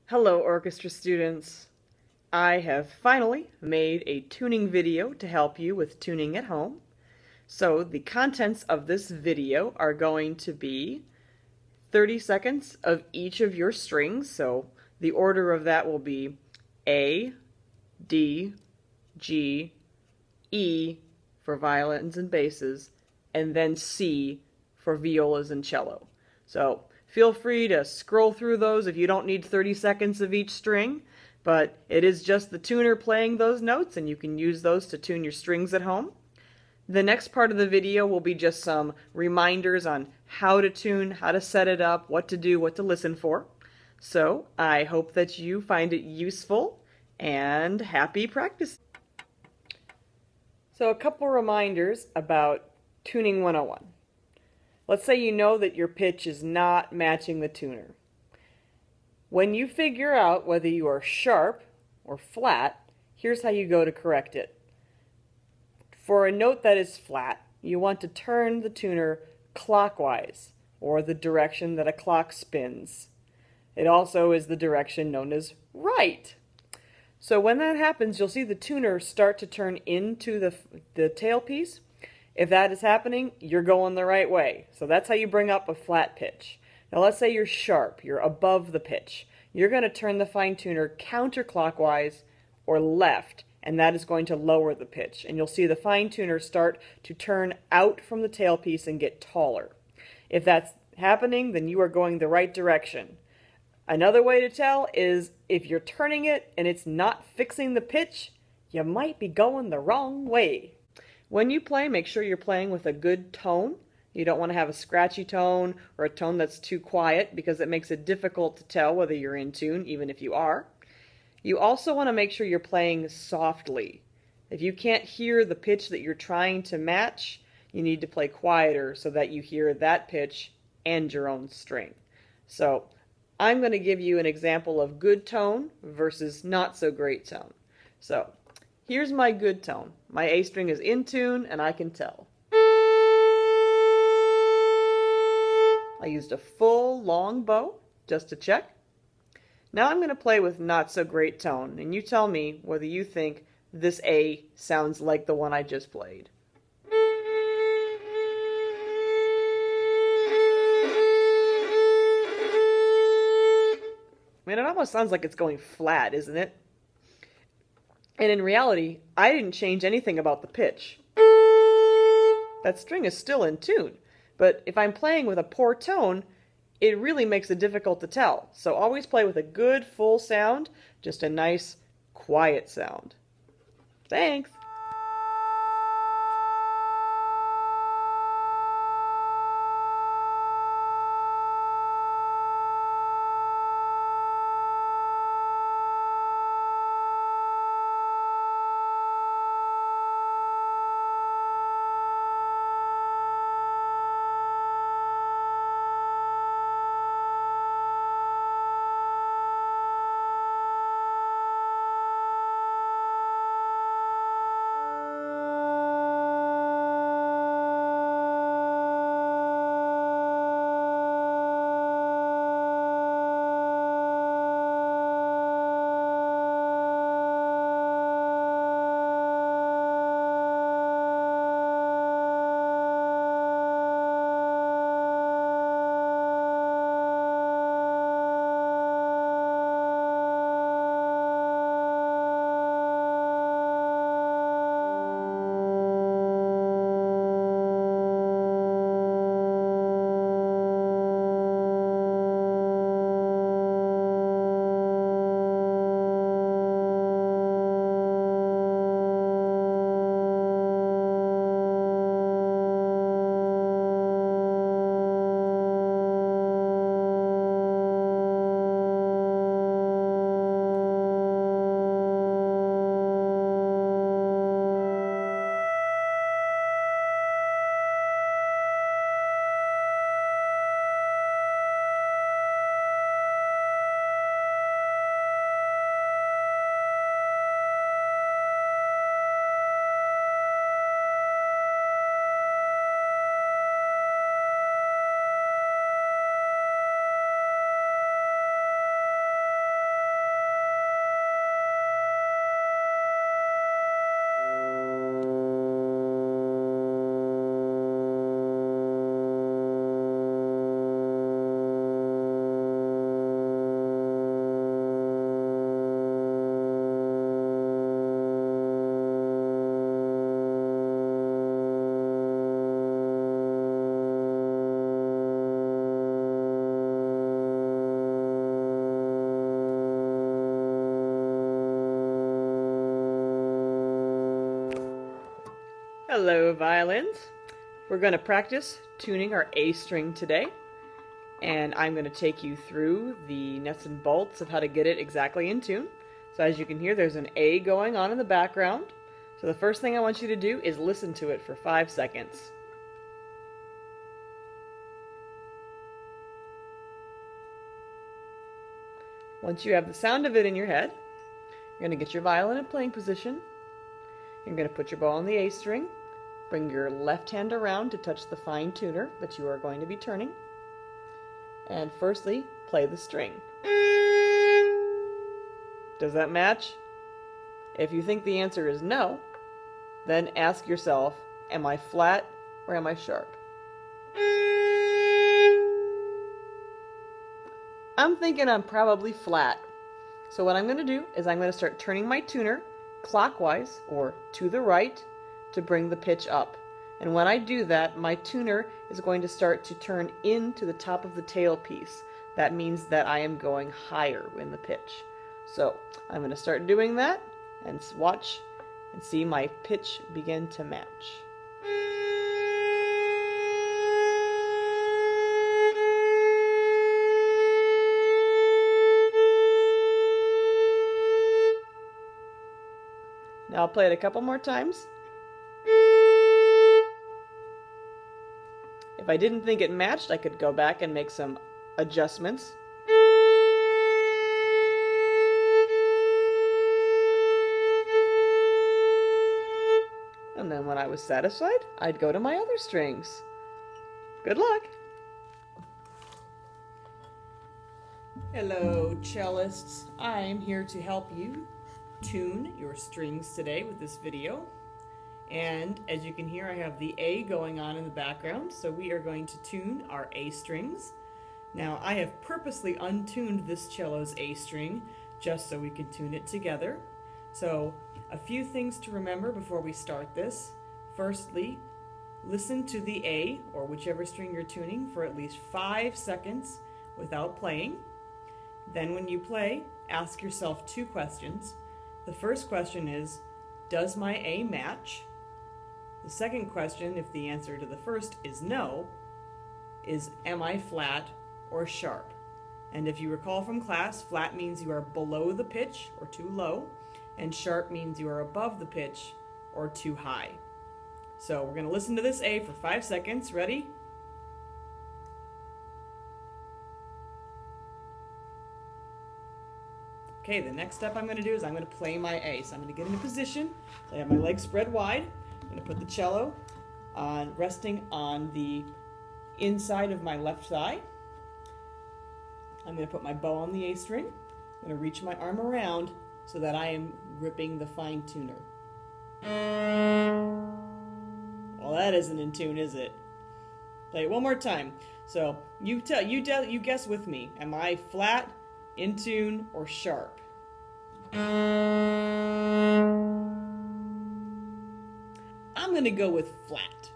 Hello, orchestra students. I have finally made a tuning video to help you with tuning at home. So the contents of this video are going to be 30 seconds of each of your strings. So the order of that will be A, D, G, E for violins and basses, and then C for violas and cello. So feel free to scroll through those if you don't need 30 seconds of each string, but it is just the tuner playing those notes, and you can use those to tune your strings at home. The next part of the video will be just some reminders on how to tune, how to set it up, what to do, what to listen for. So I hope that you find it useful, and happy practice. So a couple reminders about Tuning 101. Let's say you know that your pitch is not matching the tuner. When you figure out whether you are sharp or flat, here's how you go to correct it. For a note that is flat, you want to turn the tuner clockwise, or the direction that a clock spins. It also is the direction known as right. So when that happens, you'll see the tuner start to turn into the tailpiece. If that is happening, you're going the right way. So that's how you bring up a flat pitch. Now let's say you're sharp, you're above the pitch. You're going to turn the fine tuner counterclockwise or left, and that is going to lower the pitch. And you'll see the fine tuner start to turn out from the tailpiece and get taller. If that's happening, then you are going the right direction. Another way to tell is if you're turning it and it's not fixing the pitch, you might be going the wrong way. When you play, make sure you're playing with a good tone. You don't want to have a scratchy tone or a tone that's too quiet, because it makes it difficult to tell whether you're in tune, even if you are. You also want to make sure you're playing softly. If you can't hear the pitch that you're trying to match, you need to play quieter so that you hear that pitch and your own string. So I'm going to give you an example of good tone versus not so great tone. So here's my good tone. My A string is in tune, and I can tell. I used a full long bow just to check. Now I'm going to play with not so great tone, and you tell me whether you think this A sounds like the one I just played. I mean, it almost sounds like it's going flat, isn't it? And in reality, I didn't change anything about the pitch. That string is still in tune, but if I'm playing with a poor tone, it really makes it difficult to tell. So always play with a good full sound, just a nice quiet sound. Thanks! Hello, violins. We're going to practice tuning our A string today, and I'm going to take you through the nuts and bolts of how to get it exactly in tune. So as you can hear, there's an A going on in the background. So the first thing I want you to do is listen to it for 5 seconds. Once you have the sound of it in your head, you're going to get your violin in playing position. You're going to put your bow on the A string, bring your left hand around to touch the fine tuner that you are going to be turning, and firstly, play the string. Does that match? If you think the answer is no, then ask yourself, am I flat or am I sharp? I'm thinking I'm probably flat. So what I'm going to do is I'm going to start turning my tuner clockwise or to the right to bring the pitch up. And when I do that, my tuner is going to start to turn into the top of the tailpiece. That means that I am going higher in the pitch. So I'm going to start doing that and watch and see my pitch begin to match. Now I'll play it a couple more times. If I didn't think it matched, I could go back and make some adjustments. And then when I was satisfied, I'd go to my other strings. Good luck! Hello, cellists. I'm here to help you tune your strings today with this video. And as you can hear, I have the A going on in the background, so we are going to tune our A strings. Now, I have purposely untuned this cello's A string just so we can tune it together. So, a few things to remember before we start this. Firstly, listen to the A, or whichever string you're tuning, for at least 5 seconds without playing. Then when you play, ask yourself 2 questions. The first question is, does my A match? The second question, if the answer to the first is no, is am I flat or sharp? And if you recall from class, flat means you are below the pitch or too low, and sharp means you are above the pitch or too high. So we're going to listen to this A for 5 seconds. Ready? Okay, the next step I'm going to do is I'm going to play my A. So I'm going to get into position. So I have my legs spread wide. I'm going to put the cello resting on the inside of my left thigh. I'm going to put my bow on the A string. I'm going to reach my arm around so that I am gripping the fine tuner. Well, that isn't in tune, is it? Play it one more time. So you guess with me. Am I flat, in tune, or sharp? I'm going to go with flat.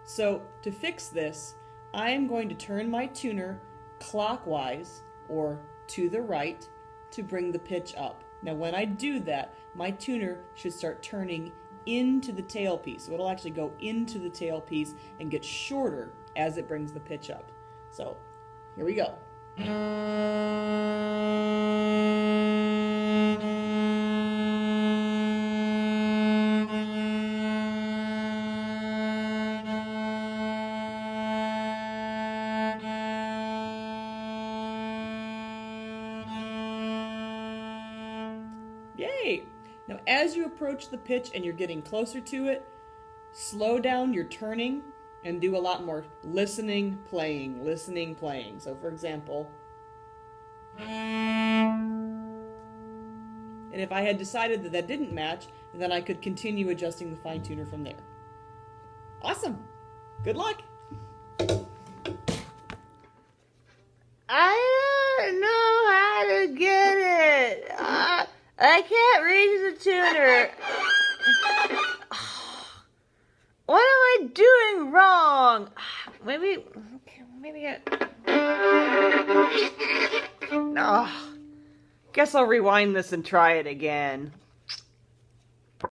So to fix this, I am going to turn my tuner clockwise or to the right to bring the pitch up. Now when I do that, my tuner should start turning into the tailpiece. So it'll actually go into the tailpiece and get shorter as it brings the pitch up. So here we go. Yay! Now as you approach the pitch and you're getting closer to it, slow down your turning and do a lot more listening, playing, listening, playing. So for example, and if I had decided that that didn't match, then I could continue adjusting the fine tuner from there. Awesome! Good luck! I don't know how to get it. I can't reach the tuner. What am I doing wrong? Maybe Oh, guess I'll rewind this and try it again.